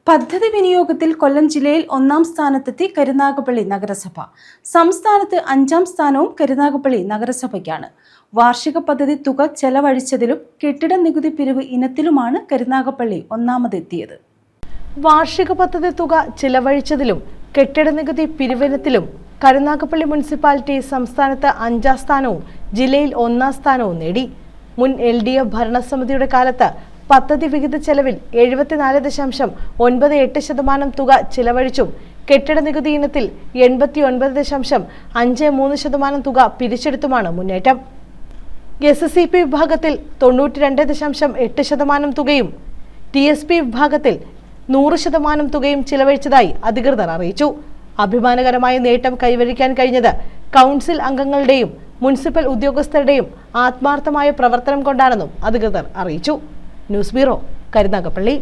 പദ്ധതി വിനിയോഗത്തിൽ കൊല്ലം ജില്ലയിൽ 1-ാം സ്ഥാനത്തെത്തി കരുനാഗപ്പള്ളി നഗരസഭ. സംസ്ഥാനത്ത് 5-ാം സ്ഥാനവും കരുനാഗപ്പള്ളി നഗരസഭയ്ക്കാണ്. വാർഷിക പദ്ധതി തുക ചെലവഴിച്ചതിലും കെട്ടിട നികുതി പിരിവ് ഇനത്തിലുമാണ് കരുനാഗപ്പള്ളി ഒന്നാമതെത്തിയത്. വാർഷിക പദ്ധതി തുക ചിലവഴിച്ചതിലും കെട്ടിട നികുതി പിരിവിനത്തിലും കരുനാഗപ്പള്ളി മുനിസിപ്പാലിറ്റി സംസ്ഥാനത്ത് 5-ാം സ്ഥാനവും ജില്ലയിൽ 1-ാം സ്ഥാനവും നേടി. മുൻ LDF ഭരണസമിതിയുടെ കാലത്ത് പദ്ധതി വിഹിത ചെലവിൽ 74.98% തുക ചിലവഴിച്ചും കെട്ടിട നികുതി ഇനത്തിൽ 89.53% തുക പിരിച്ചെടുത്തുമാണ് മുന്നേറ്റം. SSCP വിഭാഗത്തിൽ 92.8% തുകയും TSP വിഭാഗത്തിൽ 100% തുകയും ചിലവഴിച്ചതായി അധികൃതർ അറിയിച്ചു. അഭിമാനകരമായ നേട്ടം കൈവരിക്കാൻ കഴിഞ്ഞത് കൗൺസിൽ അംഗങ്ങളുടെയും മുനിസിപ്പൽ ഉദ്യോഗസ്ഥരുടെയും ആത്മാർത്ഥമായ പ്രവർത്തനം കൊണ്ടാണെന്നും അധികൃതർ അറിയിച്ചു. News bureau, Karunagappally.